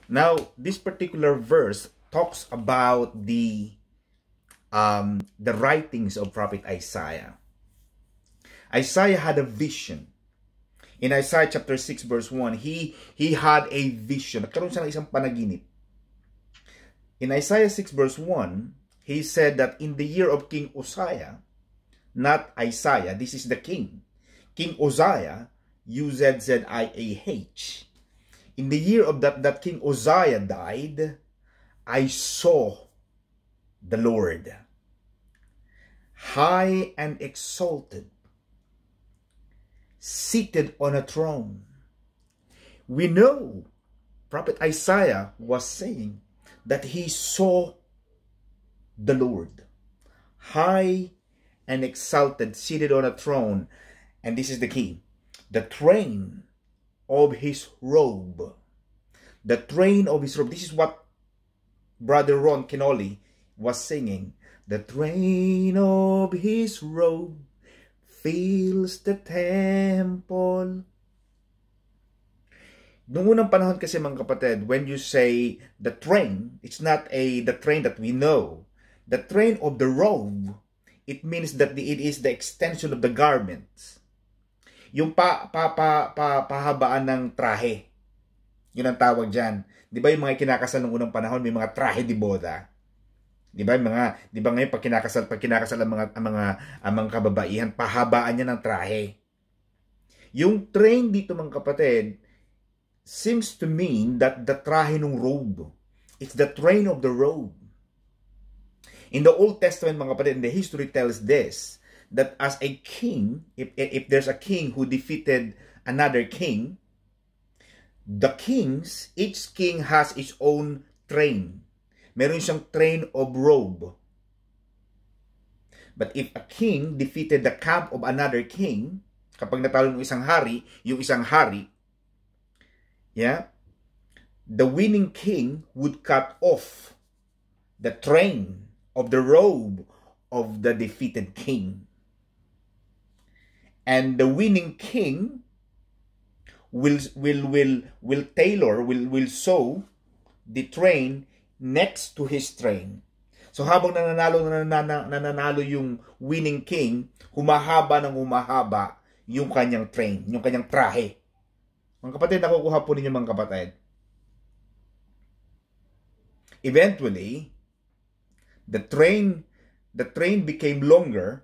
Now, this particular verse talks about the writings of Prophet Isaiah. Isaiah had a vision. In Isaiah chapter 6 verse 1, he had a vision. Nagkaroon siya ng isang panaginip. In Isaiah 6 verse 1, he said that in the year of King Uzziah, not Isaiah, this is the king. King Uzziah, U-Z-Z-I-A-H. In the year of that King Uzziah died, I saw the Lord, high and exalted, seated on a throne. We know Prophet Isaiah was saying that he saw the Lord, high and exalted, seated on a throne. And this is the key. The train of his robe. The train of his robe. This is what Brother Ron Kinoli was singing. The train of his robe fills the temple. Noong unang panahon kasi mga kapatid, when you say the train, it's not the train that we know. The train of the robe, it means that it is the extension of the garments. Yung pahabaan ng trahe. Yun ang tawag dyan. Di ba yung mga kinakasal ng unang panahon, may mga trahe di boda? Di ba ngayon pag kinakasal ang mga kababaihan, pahabaan niya ng trahe. Yung train dito mga kapatid seems to mean that the trahe ng robe. It's the train of the robe. In the Old Testament mga kapatid, the history tells this, that as a king, if there's a king who defeated another king, each king has its own train. Meron siyang train of robe. But if a king defeated the camp of another king, kapag natalo ng isang hari, the winning king would cut off the train of the robe of the defeated king. And the winning king will sew the train next to his train. So habang nananalo yung winning king, humahaba yung kanyang train, yung kanyang trahe. Mga kapatid, nakukuha po ninyo mga kapatid. Eventually, the train became longer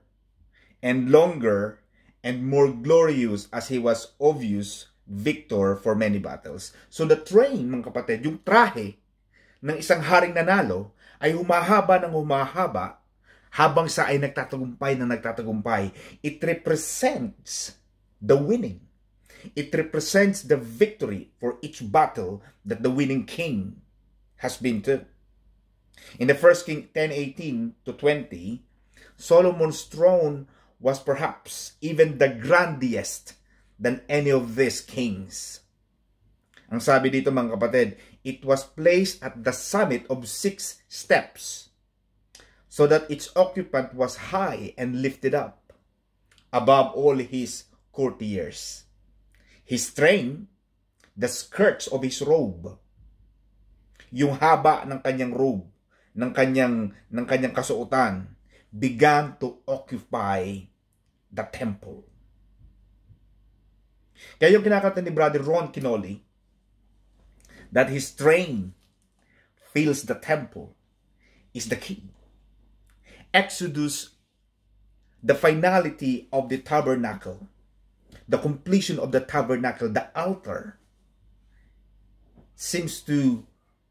and longer and more glorious as he was obvious victor for many battles. So the train, mga kapatid, yung trahe ng isang haring nanalo ay humahaba habang siya ay nagtatagumpay. It represents the winning. It represents the victory for each battle that the winning king has been to. In the 1 King 10:18-20, Solomon's throne was perhaps even the grandest than any of these kings. Ang sabi dito mga kapatid, it was placed at the summit of 6 steps so that its occupant was high and lifted up above all his courtiers. His train, the skirts of his robe, yung haba ng kanyang robe, ng kanyang kasuotan, began to occupy the temple. Kaya yung kinakanta ni Brother Ron Kinoli, that his train fills the temple, is the key. Exodus, the finality of the tabernacle, the completion of the tabernacle, the altar, seems to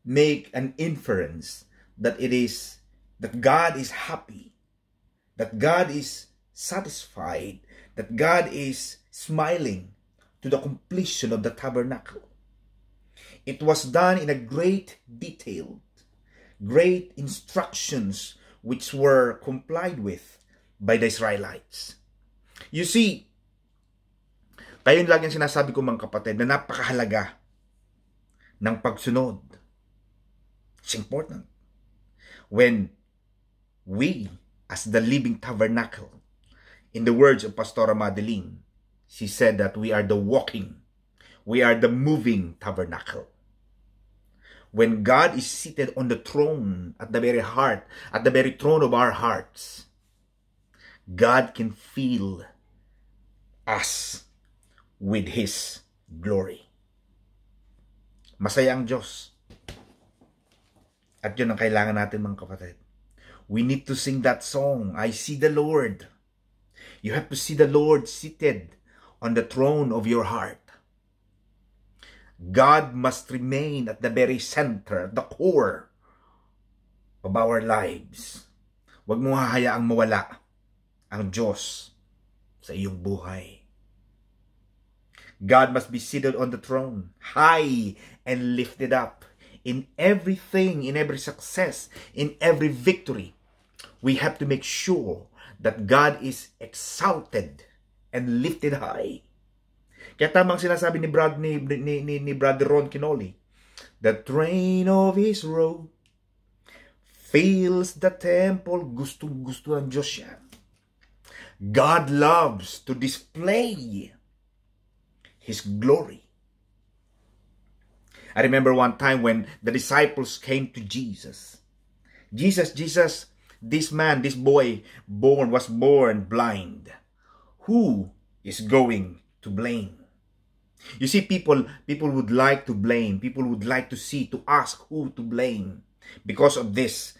make an inference that that God is happy, that God is satisfied, that God is smiling to the completion of the tabernacle. It was done in a great detail, great instructions which were complied with by the Israelites. You see, tayo lagi ang sinasabi ko mga kapatid na napakahalaga ng pagsunod. It's important. When we, as the living tabernacle, in the words of Pastora Madeline, she said that we are the walking, we are the moving tabernacle. When God is seated on the throne, at the very heart, at the very throne of our hearts, God can fill us with His glory. Masaya ang Diyos. At yun ang kailangan natin, mga kapatid. We need to sing that song, I see the Lord. You have to see the Lord seated on the throne of your heart. God must remain at the very center, the core of our lives. Huwag mo hahayaang mawala ang Diyos sa iyong buhay. God must be seated on the throne, high and lifted up. In everything, in every success, in every victory, we have to make sure that God is exalted and lifted high. Kaya tamang sinasabi ni Brother Ron Kinoli, the train of His robe fills the temple. Gustong-gusto ng Diyos yan. God loves to display His glory. I remember one time when the disciples came to Jesus. Jesus, this man, this boy was born blind. Who is going to blame? You see, people would like to blame. People would like to ask who to blame because of this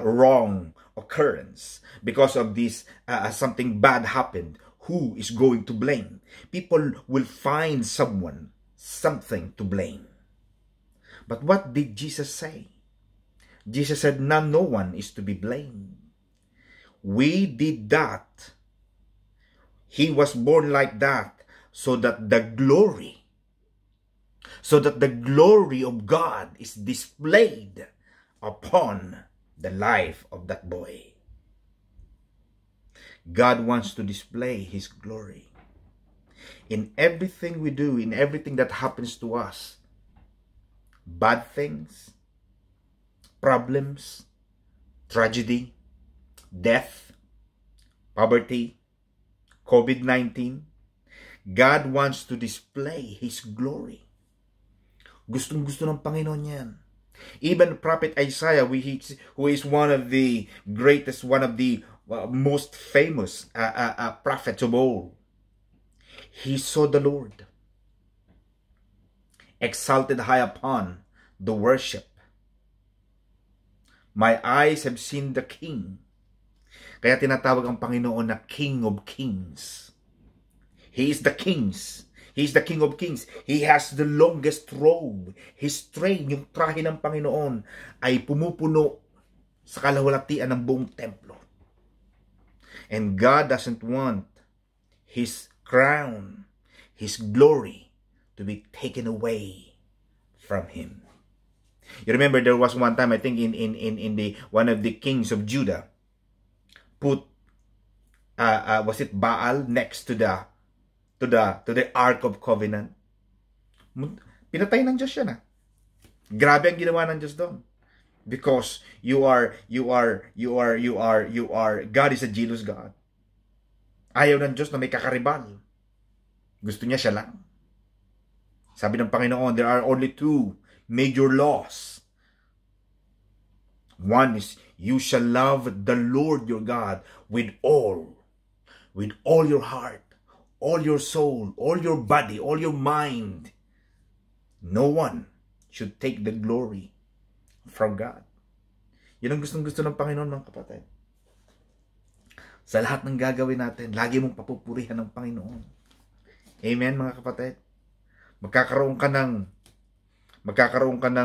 wrong occurrence. Because of this, something bad happened. Who is going to blame? People will find something to blame. But what did Jesus say? Jesus said, no one is to be blamed. We did that. He was born like that so that the glory of God is displayed upon the life of that boy. God wants to display His glory in everything we do, in everything that happens to us. Bad things, problems, tragedy, death, poverty, COVID-19. God wants to display His glory. Gustong-gusto ng Panginoon yan. Even Prophet Isaiah, who is one of the greatest, one of the most famous prophets of all, he saw the Lord exalted high upon the worship. My eyes have seen the King. Kaya tinatawag ang Panginoon na King of Kings. He is the Kings. He is the King of Kings. He has the longest robe. His train, yung trahe ng Panginoon, ay pumupuno sa kalawalatian ng buong templo. And God doesn't want His crown, His glory, to be taken away from Him. You remember there was one time, I think in the one of the kings of Judah put was it Baal next to the Ark of Covenant. Pinatay ng Diyos yan. Grabe ang ginawa ng Diyos doon. Because God is a jealous God. Ayaw ng Diyos na may kakaribal. Gusto niya siya lang. Sabi ng Panginoon, there are only two major laws. One is, you shall love the Lord your God with all your heart, all your soul, all your body, all your mind. No one should take the glory from God. Yan ang gustong-gusto ng Panginoon, mga kapatid. Sa lahat ng gagawin natin, lagi mong papupurihan ng Panginoon. Amen, mga kapatid. Magkakaroon ka ng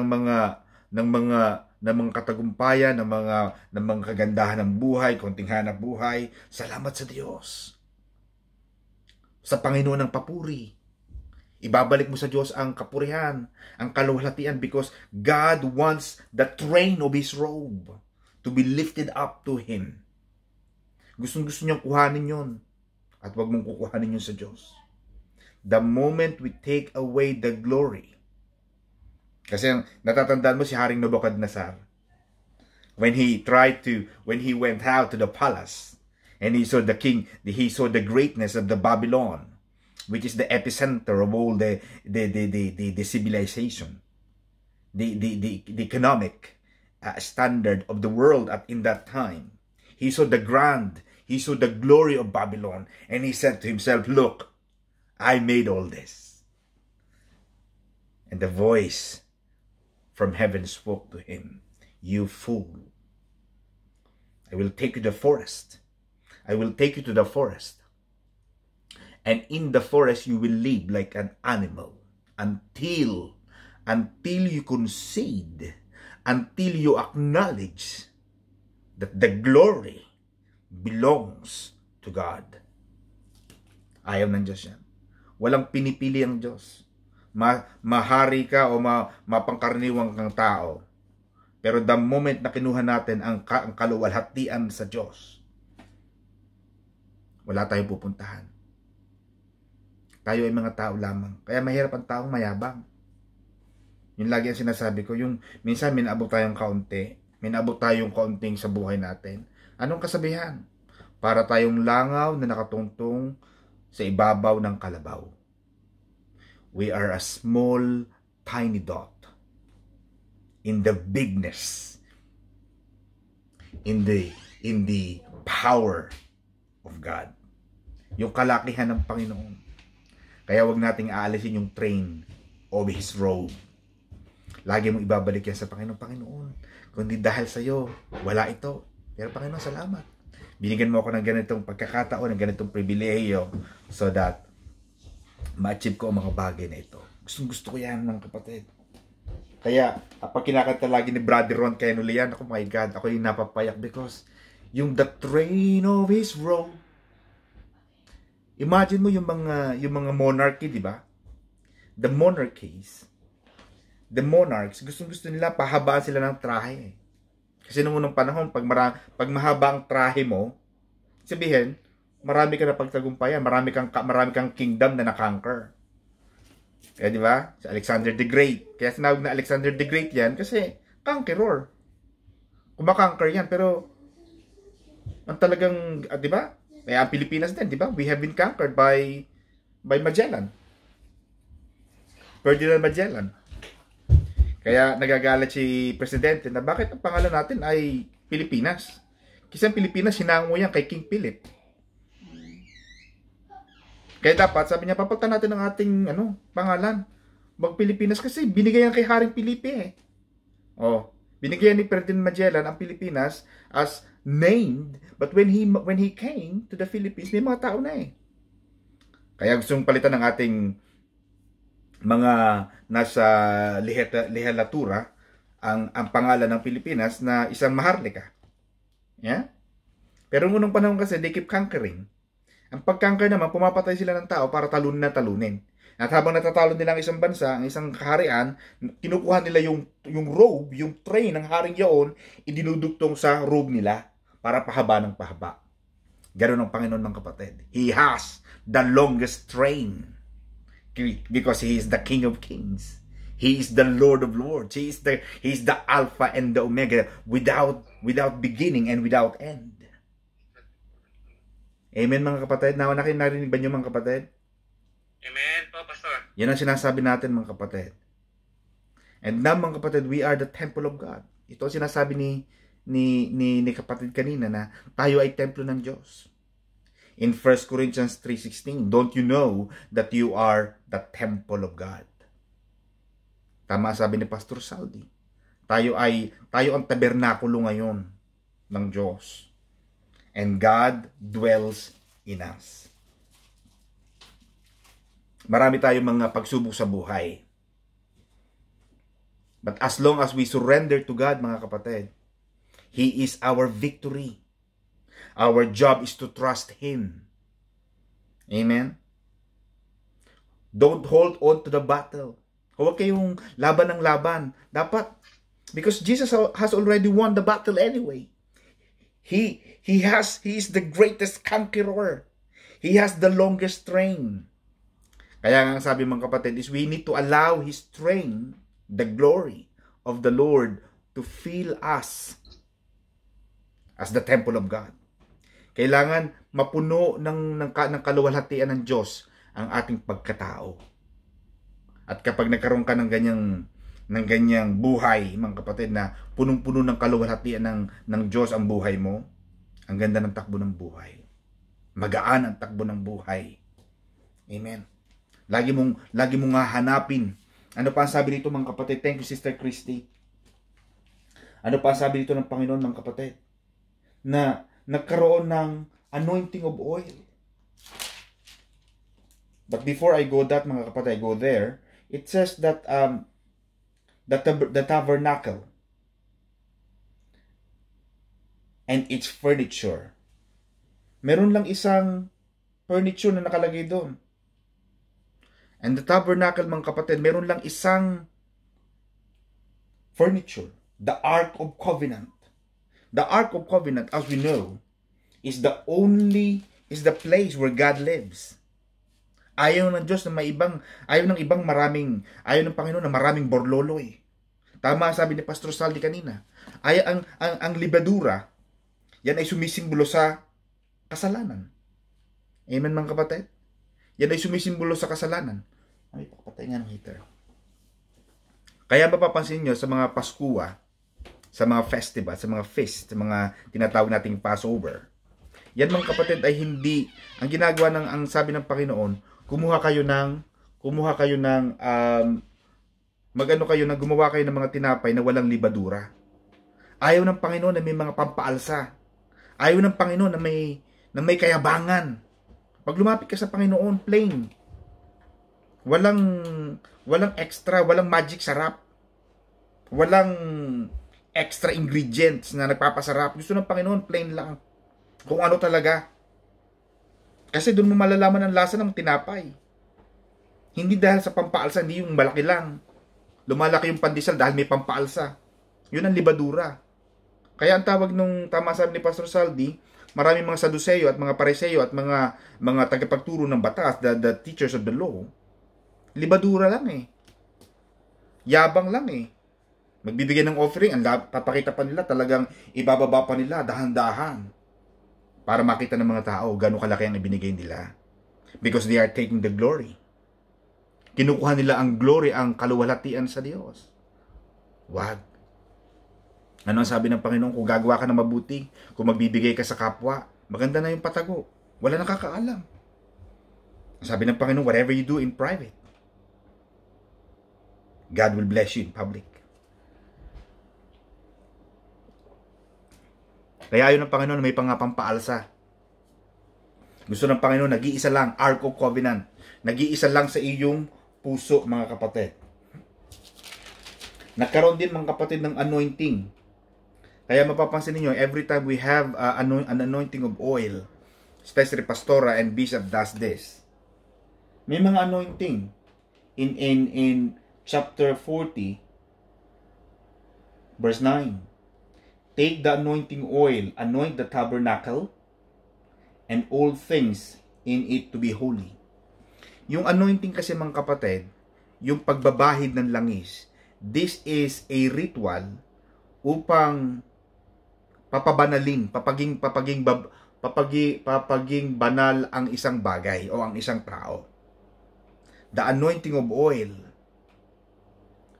mga katagumpayan, ng mga kagandahan ng buhay, konting hanap buhay. Salamat sa Diyos. Sa Panginoon ang papuri. Ibabalik mo sa Diyos ang kapurihan, ang kaluwalhatian, because God wants the train of His robe to be lifted up to Him. Gustong-gusto niyang kuhanin yon, at wag mong kukuhanin yun sa Diyos. The moment we take away the glory, kasi natatandaan mo si Haring Nebuchadnezzar, when he went out to the palace, and he saw the greatness of the Babylon, which is the epicenter of all the civilization. the economic standard of the world in that time. He saw he saw the glory of Babylon, and he said to himself, look, I made all this. And the voice from heaven spoke to him, you fool. I will take you to the forest. I will take you to the forest. And in the forest you will live like an animal until you concede, until you acknowledge that the glory belongs to God. Ayaw ng Diyos yan. Walang pinipili ang Diyos. Mahari ka o mapangkaraniwang kang tao. Pero the moment na kinuha natin ang kaluwalhatian sa Diyos, wala tayong pupuntahan. Tayo ay mga tao lamang. Kaya mahirap ang taong mayabang. Yun lagi ang sinasabi ko. Yung minsan minaabot tayong kaunti. Minaabot tayong kaunting sa buhay natin. Anong kasabihan? Para tayong langaw na nakatungtong sa ibabaw ng kalabaw. We are a small, tiny dot in the bigness, in the power of God. Yung kalakihan ng Panginoon. Kaya wag nating aalisin yung train of His robe. Lagi mong ibabalik yan sa Panginoon. Panginoon, kundi dahil sa iyo, wala ito. Pero Panginoon, salamat. Binigyan mo ako ng ganitong pagkakataon, ng ganitong pribilehiyo so that ma-achieve ko ang mga bagay na ito. Gusto ko yan, mga kapatid. Kaya, pag kinakanta lagi ni Brother Ron Kenulian, ako, my God, ako yung napapayak because yung the train of His robe. Imagine mo yung mga monarchy, di ba? The monarchs, the monarchs, gusto nila pahabaan sila ng trahe. Kasi nung unang panahon, pag mahaba ang trahe mo, sabihin, marami ka na pagtagumpayan, marami kang kingdom na nakonquer. Kaya di ba? Si Alexander the Great. Kaya sinawag na Alexander the Great yan kasi conqueror. Kumakonquer yan, pero ang talagang, di ba? Kaya ang Pilipinas din, di ba? We have been conquered by Magellan. Ferdinand Magellan. Kaya nagagalit si Presidente na bakit ang pangalan natin ay Pilipinas. Kasi ang Pilipinas, hinango yan kay King Philip. Kaya dapat, sabi niya, papalitan natin ang ating pangalan. Mag-Pilipinas kasi binigay yan kay Haring Felipe eh. Oh, binigay ni Ferdinand Magellan ang Pilipinas as named, but when he came to the Philippines, may mga tao na eh. Kaya gustong palitan ng ating mga nasa lehalatura ang pangalan ng Pilipinas na isang Maharlika. Yeah? Pero ngunong panahon kasi, they keep conquering. Ang pag-conquer naman, pumapatay sila ng tao para talunin. At habang natatalo nila ang isang bansa, ang isang kaharian, kinukuha nila yung robe, yung train ng haring yaon, idinudugtong sa robe nila para pahaba ng pahaba. Ganoon ang Panginoon, mga kapatid. He has the longest train because He is the King of Kings. He is the Lord of Lords. He is the Alpha and the Omega without beginning and without end. Amen, mga kapatid. Narinig ba niyo, mga kapatid? Amen po, Pastor. Yan ang sinasabi natin, mga kapatid. And now, mga kapatid, we are the temple of God. Ito ang sinasabi ni kapatid kanina na tayo ay templo ng Diyos. In 1 Corinthians 3:16, don't you know that you are the temple of God? Tama sabi ni Pastor Saldi. Tayo ang tabernakulo ngayon ng Diyos. And God dwells in us. Marami tayong mga pagsubok sa buhay. But as long as we surrender to God, mga kapatid, He is our victory. Our job is to trust Him. Amen? Don't hold on to the battle. Huwag kayong laban ng laban. Dapat, because Jesus has already won the battle anyway. He is the greatest conqueror. He has the longest train. Kaya nga sabi mga kapatid is we need to allow His train, the glory of the Lord, to fill us as the temple of God. Kailangan mapuno ng kaluwalhatian ng Diyos ang ating pagkatao. At kapag nagkaroon ka ng ng ganyang buhay, mga kapatid, na punong-puno ng kaluwalhatian ng Diyos ang buhay mo, ang ganda ng takbo ng buhay. Magaan ang takbo ng buhay. Amen. Lagi mong hahanapin. Ano pa ang sabi dito, mga kapatid? Thank you, Sister Christy. Ano pa ang sabi dito ng Panginoon, mga kapatid? Na nagkaroon ng anointing of oil. But before I go that, mga kapatid, I go there, it says that the tabernacle and its furniture. Meron lang isang furniture na nakalagay doon. And the tabernacle, mga kapatid, meron lang isang furniture. The Ark of Covenant. The Ark of Covenant, as we know, is the place where God lives. Ayaw ng Diyos na ayaw ng Panginoon na maraming borloloy. Tama sabi ni Pastor Saldi kanina. Ang libadura, yan ay sumisimbolo sa kasalanan. Amen, mga kapatid? Yan ay sumisimbolo sa kasalanan. Ay, pakapatay nga ng heater. Kaya mapapansin nyo sa mga Paskua, sa mga festival, sa mga feast, sa mga tinatawag nating Passover, yan, mga kapatid, ay hindi, ang ginagawa ang sabi ng Panginoon, gumawa kayo ng gumawa kayo ng mga tinapay na walang libadura. Ayaw ng Panginoon na may mga pampaalsa. Ayaw ng Panginoon na may kayabangan. Pag lumapit ka sa Panginoon, plain. Walang extra, walang magic sarap. Walang extra ingredients na nagpapasarap. Gusto ng Panginoon, plain lang. Kung ano talaga. Kasi doon mo malalaman ang lasa ng tinapay. Hindi dahil sa pampaalsa, hindi yung malaki lang. Lumalaki yung pandesal dahil may pampaalsa. Yun ang libadura. Kaya ang tawag nung tama sabi ni Pastor Saldi, maraming mga Saduceo at mga Pariseo at mga tagapagturo ng batas, the teachers of the law, libadura lang eh. Yabang lang eh. Magbibigay ng offering, papakita pa nila, talagang ibababa pa nila, dahan-dahan. Para makita ng mga tao gano'ng kalaki ang ibinigay nila. Because they are taking the glory. Kinukuha nila ang glory, ang kaluwalhatian sa Diyos. Wag. Ano ang sabi ng Panginoon? Kung gagawa ka ng mabuti, kung magbibigay ka sa kapwa, maganda na yung patago. Wala nakakaalam. Sabi ng Panginoon, whatever you do in private, God will bless you in public. Kaya ayaw ng Panginoon na may pampaalsa. Gusto ng Panginoon, nag-iisa lang, Ark of Covenant. Nag-iisa lang sa iyong puso, mga kapatid. Nagkaroon din, mga kapatid, ng anointing. Kaya mapapansin niyo, every time we have an anointing of oil, especially Pastora and Bishop does this. May mga anointing. In chapter 40, verse 9. Take the anointing oil, anoint the tabernacle, and all things in it to be holy. Yung anointing kasi, mga kapatid, yung pagbabahid ng langis, this is a ritual upang papabanalin, papaging banal ang isang bagay o ang isang tao. The anointing of oil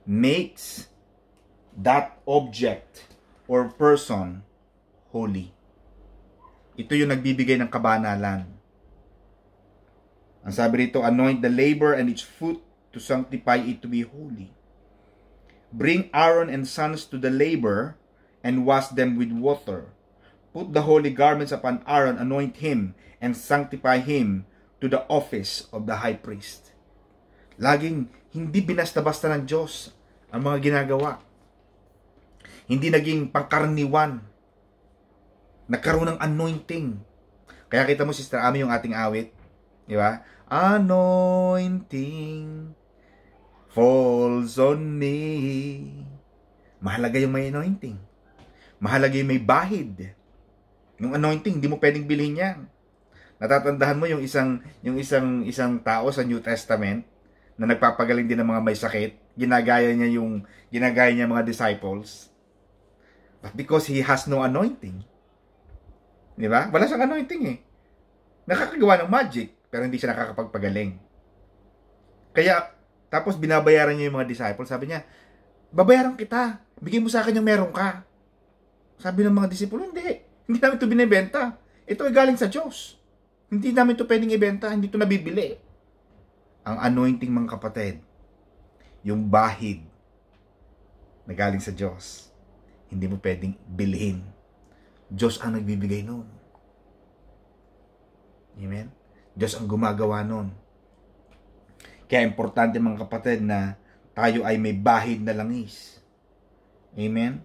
makes that object or person holy. Ito yung nagbibigay ng kabanalan. Ang sabi rito, anoint the labor and its fruit to sanctify it to be holy. Bring Aaron and sons to the labor and wash them with water. Put the holy garments upon Aaron, anoint him, and sanctify him to the office of the high priest. Laging hindi binasta-basta ng Diyos ang mga ginagawa. Hindi naging pangkaraniwan. Nagkaroon ng anointing. Kaya kita mo, Sister Ami, yung ating awit. Di ba? Anointing falls on me. Mahalaga yung may anointing. Mahalaga yung may bahid. Yung anointing, hindi mo pwedeng bilhin yan. Natatandaan mo yung isang tao sa New Testament na nagpapagaling din ng mga may sakit. Ginagaya niya mga disciples. But because he has no anointing. Di ba? Wala siyang anointing eh. Nakakagawa ng magic, pero hindi siya nakakapagpagaling. Kaya, tapos binabayaran niya yung mga disciples. Sabi niya, Babayaran kita. Bigay mo sa akin yung meron ka. Sabi ng mga disipulo, hindi. Hindi namin ito binibenta. Ito ay galing sa Diyos. Hindi namin ito pwedeng ibenta. Hindi ito nabibili. Ang anointing, mga kapatid, yung bahid na galing sa Diyos, hindi mo pwedeng bilhin. Diyos ang nagbibigay nun. Amen? Diyos ang gumagawa nun. Kaya importante, mga kapatid, na tayo ay may bahid na langis. Amen?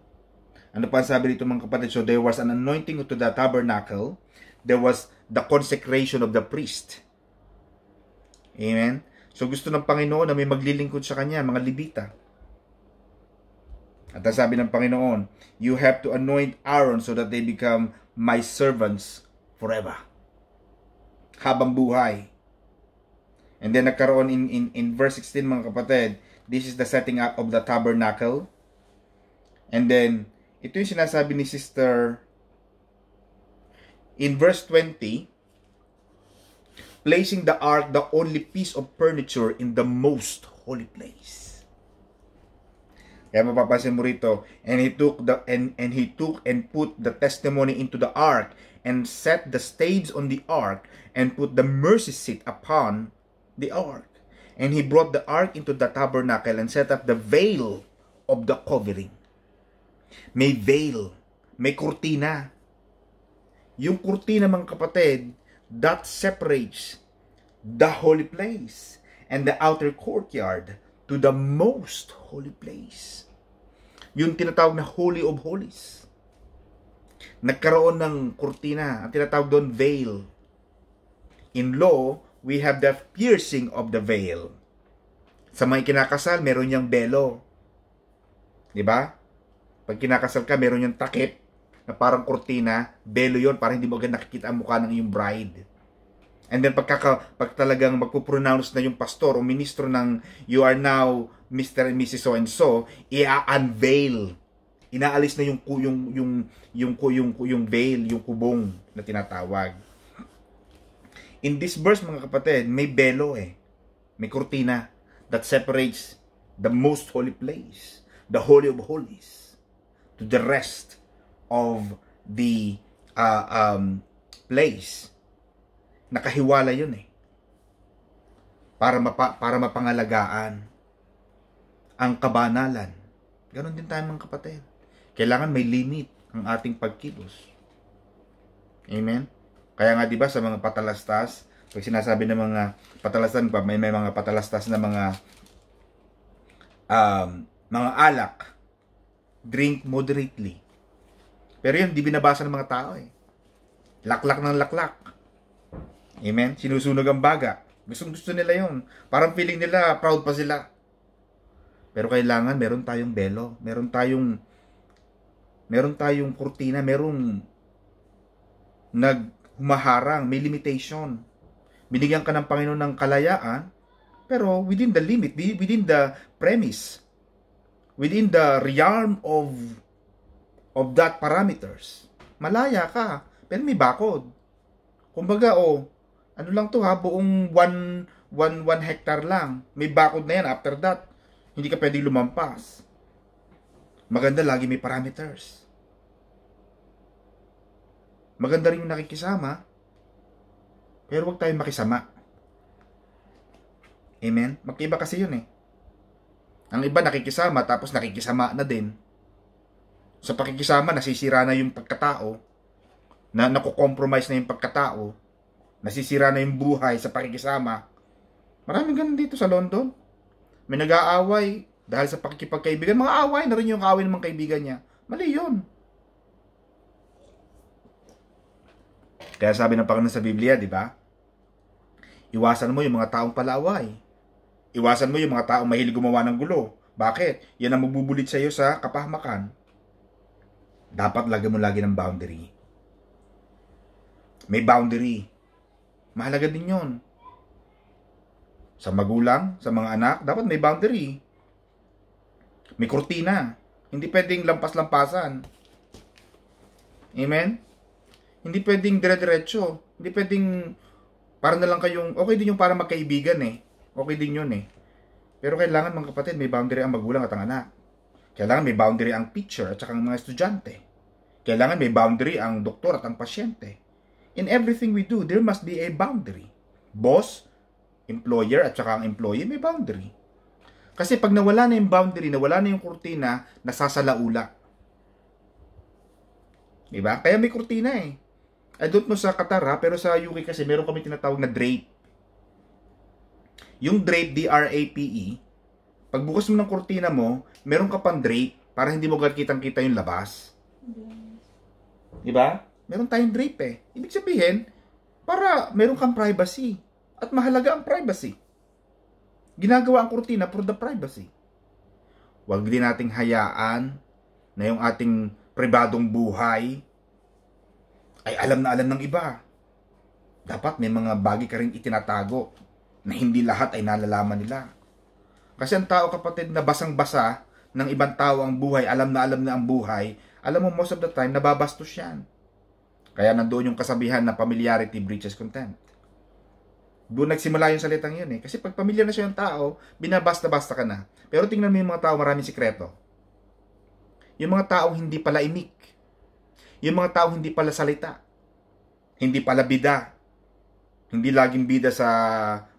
Ano pa sabi dito, mga kapatid? So there was an anointing to the tabernacle. There was the consecration of the priest. Amen? So gusto ng Panginoon na may maglilingkod sa Kanya, mga Levita. At ang sabi ng Panginoon, you have to anoint Aaron so that they become my servants forever. Habang buhay. And then nagkaroon in verse 16, mga kapatid, this is the setting up of the tabernacle. And then, ito yung sinasabi ni Sister in verse 20, placing the ark, the only piece of furniture, in the most holy place. Kaya mapapansin mo rito, and he took and put the testimony into the ark, and set the staves on the ark, and put the mercy seat upon the ark. And he brought the ark into the tabernacle, and set up the veil of the covering. May veil, may kurtina. Yung kurtina, mga kapatid, that separates the holy place and the outer courtyard to the most holy place. Yung tinatawag na Holy of Holies. Nagkaroon ng kurtina, ang tinatawag doon veil. In law, we have the piercing of the veil. Sa mga kinakasal, meron niyang belo. Diba? Pag kinakasal ka, meron yung takip na parang kurtina, belo yon para hindi mo agad nakikita ang mukha ng iyong bride. And then pag talagang magpupronounce na yung pastor o ministro ng you are now Mr. and Mrs. So and so, i-unveil. Inaalis na yung veil, yung kubong na tinatawag. In this verse, mga kapatid, may belo may kurtina that separates the most holy place, the Holy of Holies, to the rest of the place. Nakahiwala yun para mapangalagaan ang kabanalan. Ganon din tayo, mga kapatid. Kailangan may limit ang ating pagkilos. Amen? Kaya nga, diba, sa mga patalastas, pag sinasabi ng mga patalastas, may mga patalastas na mga alak, drink moderately. Pero yun, di binabasa ng mga tao Laklak ng laklak. Amen? Sinusunog ang baga. Gusto nila yun. Parang feeling nila, proud pa sila. Pero kailangan, meron tayong belo. Meron tayong kurtina. Merong humaharang. May limitation. Binigyan ka ng Panginoon ng kalayaan, pero within the limit, within the premise, within the realm of that parameters. Malaya ka, pero may bakod. Kumbaga, ano lang to buong 1 hectare lang. May bakod na yan. After that, hindi ka pwedeng lumampas. Maganda lagi may parameters. Maganda rin yung nakikisama, pero huwag tayong makisama. Amen? Magkaiba kasi yun Ang iba nakikisama, tapos nakikisama na din. Sa pakikisama, nasisira na yung pagkatao, na nakukompromise na yung pagkatao, nasisira na yung buhay sa pakikisama. Maraming ganun dito sa London. May nag-aaway dahil sa pakikipagkaibigan. Mga away na rin yung kaaway ng mga kaibigan niya. Mali yun. Kaya sabi ng Panginoon sa Biblia, di ba? Iwasan mo yung mga taong palaway. Iwasan mo yung mga taong mahilig gumawa ng gulo. Bakit? Yan ang magbubulit sa iyo sa kapahamakan. Dapat lagyan mo lagi ng boundary. May boundary. Mahalaga din yun. Sa magulang, sa mga anak, dapat may boundary. May kurtina. Hindi pwedeng lampas-lampasan. Amen? Hindi pwedeng dire-diretso. Hindi pwedeng para na lang kayong, okay din yung para magkaibigan Okay din yun Pero kailangan, mga kapatid, may boundary ang magulang at ang anak. Kailangan may boundary ang teacher at saka ang mga estudyante. Kailangan may boundary ang doktor at ang pasyente. In everything we do, there must be a boundary. Boss, employer at saka ang employee, may boundary. Kasi pag nawala na yung boundary, nawala na yung kurtina, nasasalaula. Diba? Kaya may kurtina eh. I don't know sa Qatar ha, pero sa UK kasi meron kami tinatawag na drape. Yung drape, D-R-A-P-E, pagbukas mo ng kurtina mo, meron ka pang drape para hindi mo kitang-kita yung labas. Diba? Meron tayong drape eh. Ibig sabihin, para meron kang privacy. At mahalaga ang privacy. Ginagawa ang kurtina for the privacy. Huwag din nating hayaan na yung ating pribadong buhay ay alam na alam ng iba. Dapat may mga bagay ka rin itinatago na hindi lahat ay nalalaman nila. Kasi ang tao, kapatid, na basang-basa ng ibang tao ang buhay, alam na ang buhay, alam mo, most of the time, nababastos yan. Kaya nandoon yung kasabihan na familiarity breeds contempt. Doon nagsimula yung salitang yun eh. Kasi pag pamilyar na siya yung tao, binabasta-basta ka na. Pero tingnan mo yung mga tao, maraming sikreto. Yung mga taong hindi pala imik. Yung mga taong hindi pala salita. Hindi pala bida. Hindi laging bida sa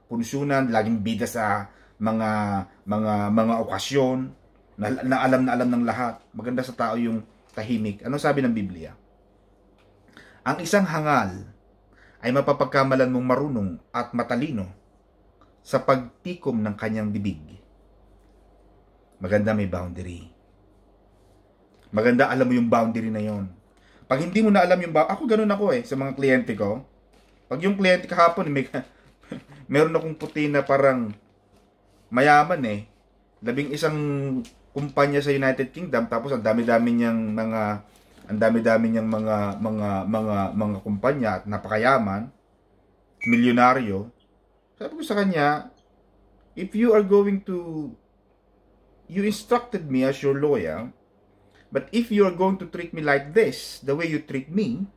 punsunan, laging bida sa mga okasyon na alam ng lahat. Maganda sa tao yung tahimik. Ano sabi ng Biblia? Ang isang hangal ay mapapagkamalan mong marunong at matalino sa pagtikom ng kanyang bibig. Maganda may boundary. Maganda alam mo yung boundary na yon. Pag hindi mo na alam yung boundary, ako ganun ako eh sa mga kliyente ko. Pag yung kliyente kahapon, meron akong puti na parang mayaman eh. 11 kumpanya sa United Kingdom, tapos ang dami-dami niyang mga kumpanya at napakayaman, milyonaryo. Sabi ko sa kanya, if you are going to, you instructed me as your lawyer, but if you are going to treat me like this, the way you treat me,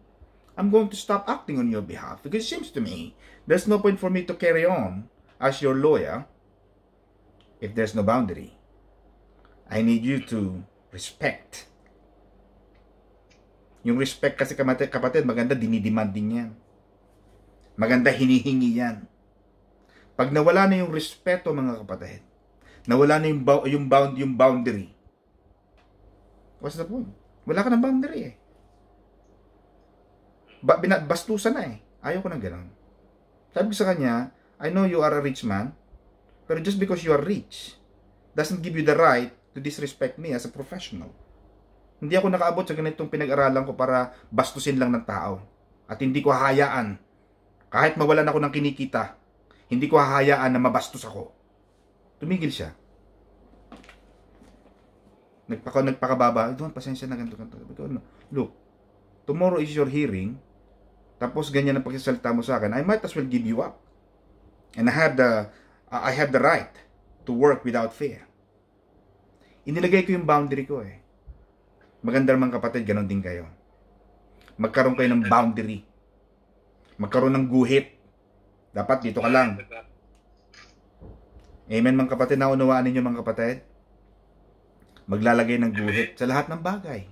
I'm going to stop acting on your behalf. Because it seems to me, there's no point for me to carry on as your lawyer if there's no boundary. I need you to respect. Yung respect kasi kapatid, maganda dinidemand din yan. Maganda hinihingi yan. Pag nawala na yung respeto, mga kapatid, nawala na yung boundary, what's the point? Wala ka ng boundary eh. Bastusan na eh. Ayaw ko ng ganun. Sabi ko sa kanya, I know you are a rich man, pero just because you are rich doesn't give you the right to disrespect me as a professional. Hindi ako nakaabot sa ganitong pinag-aralan ko para bastusin lang ng tao. At hindi ko hahayaan, kahit mawalan ako ng kinikita, hindi ko hahayaan na mabastos ako. Tumigil siya. Nagpakababa. Doon, pasensya na ganito. Look, tomorrow is your hearing, tapos ganyan ang pagsasalita mo sa akin, I might as well give you up. And I have the right to work without fear. Inilagay ko yung boundary ko eh. Maganda naman kapatid, ganon din kayo. Magkaroon kayo ng boundary. Magkaroon ng guhit. Dapat dito ka lang. Amen mga kapatid, naunawaan ninyo mga kapatid. Maglalagay ng guhit sa lahat ng bagay.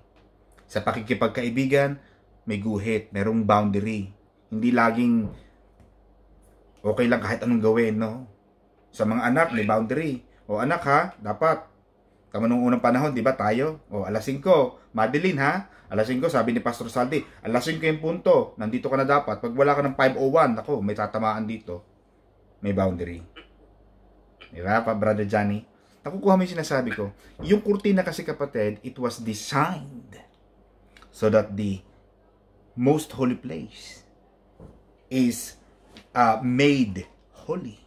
Sa pakikipagkaibigan, may guhit, merong boundary. Hindi laging okay lang kahit anong gawin, no? Sa mga anak, may boundary. O anak ha, dapat tama nung unang panahon, di ba tayo? O, alas 5, Madeline ha? Alas 5, sabi ni Pastor Saldi, alas 5 yung punto, nandito ka na dapat. Pag wala ka ng 5:01, ako, may tatamaan dito. May boundary. Di ba, Brother Johnny? Nakukuha mo yung sinasabi ko. Yung kurtina kasi kapatid, it was designed so that the most holy place is made holy.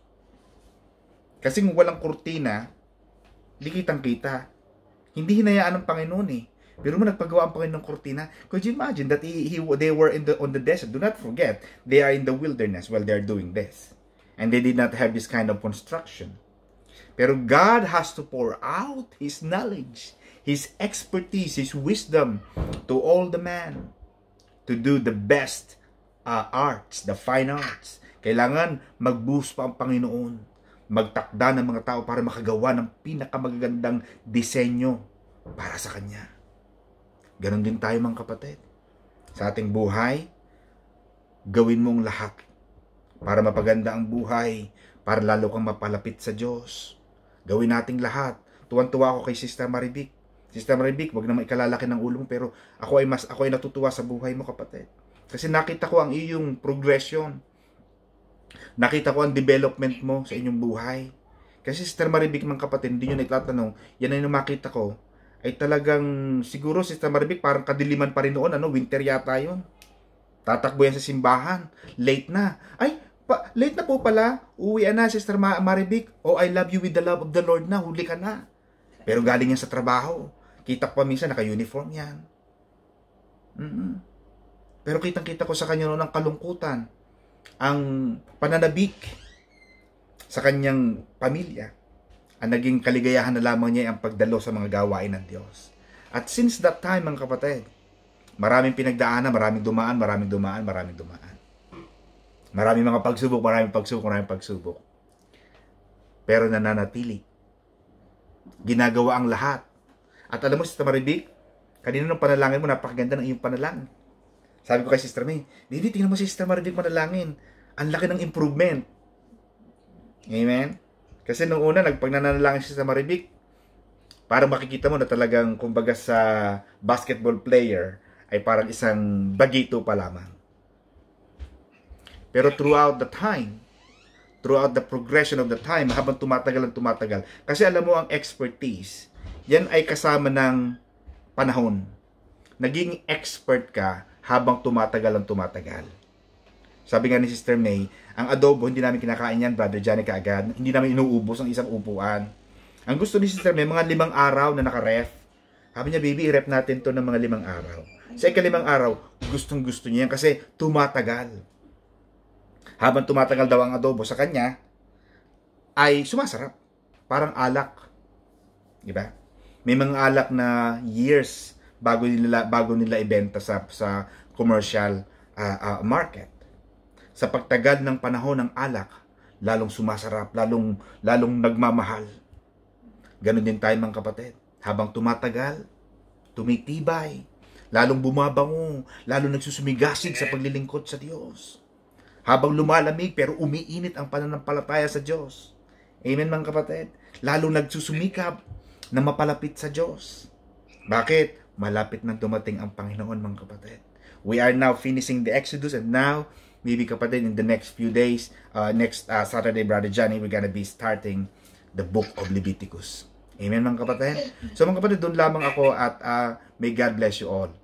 Kasi kung walang kurtina, di kitang-kita. Hindi hinayaan ng Panginoon eh. Pero mo nagpagawa ang Panginoon ng kurtina. Could you imagine that they were on the desert? Do not forget, they are in the wilderness while they are doing this. And they did not have this kind of construction. Pero God has to pour out His knowledge, His expertise, His wisdom to all the man to do the best arts, the fine arts. Kailangan mag-boost pa ang Panginoon. Magtakda ng mga tao para makagawa ng pinakamagagandang disenyo. para sa Kanya. Ganon din tayo mga kapatid. Sa ating buhay, gawin mong lahat para mapaganda ang buhay, para lalo kang mapalapit sa Diyos. Gawin nating lahat. Tuwan-tuwa ako kay Sister Marivic. Sister Marivic, wag na maikalaki ng ulo mo, pero ako ay natutuwa sa buhay mo, kapatid. Kasi nakita ko ang iyong progression. Nakita ko ang development mo sa inyong buhay. Kasi Sister Marivic, mga kapatid, hindi nyo nagtatanong, yan ay makita ko, ay talagang, siguro Sister Marivic, parang kadiliman pa rin noon, winter yata yun. Tatakbo yan sa simbahan. Late na. Late na po pala. Uwi na, Sister Marivic. Oh, I love you with the love of the Lord na. Huli ka na. Pero galing yan sa trabaho. Kita ko pa minsan, naka-uniform yan. Pero kitang-kita ko sa kanya noon ang kalungkutan. Ang pananabik sa kanyang pamilya. Ang naging kaligayahan na lamang niya ang pagdalo sa mga gawain ng Diyos. At since that time, mga kapatid, maraming pinagdaanan, maraming dumaan. Maraming mga pagsubok. Pero nananatili. Ginagawa ang lahat. At alam mo, Sister Marivic, kanina nung panalangin mo, napakaganda ng iyong panalangin. Sabi ko kay Sister May, Baby, tingnan mo si Sister Marivic manalangin. Ang laki ng improvement. Amen? Kasi nung una, pag nananalangin si Sister Marivic, parang makikita mo na talagang, kumbaga sa basketball player, ay parang isang bagito pa lamang. Pero throughout the time, throughout the progression of the time, habang tumatagal, kasi alam mo ang expertise, yan ay kasama ng panahon. Naging expert ka habang tumatagal. Sabi nga ni Sister May, ang adobo, hindi namin kinakain yan, Brother Johnny, kaagad. Hindi namin inuubos ang isang upuan. Ang gusto ni Sister May, mga 5 araw na naka-ref. Sabi niya, baby, i-ref natin to ng mga 5 araw. Sa ika-5 araw, gustong-gusto niya yan kasi tumatagal. Habang tumatagal daw ang adobo sa kanya, ay sumasarap. Parang alak. Diba? May mga alak na years bago nila ibenta sa commercial market. Sa pagtagal ng panahon ng alak, lalong sumasarap, lalong nagmamahal. Ganon din tayo, mga kapatid. Habang tumatagal, tumitibay, lalong bumabango, lalong nagsusumigasig sa paglilingkod sa Diyos. Habang lumalamig pero umiinit ang pananampalataya sa Diyos. Amen, mga kapatid. Lalong nagsusumikap na mapalapit sa Diyos. Bakit? Malapit na dumating ang Panginoon, mga kapatid. We are now finishing the Exodus, and now, maybe kapatid, in the next few days, next Saturday, Brother Johnny, we're gonna be starting the book of Leviticus. Amen, mga kapatid? So, mga kapatid, doon lamang ako at may God bless you all.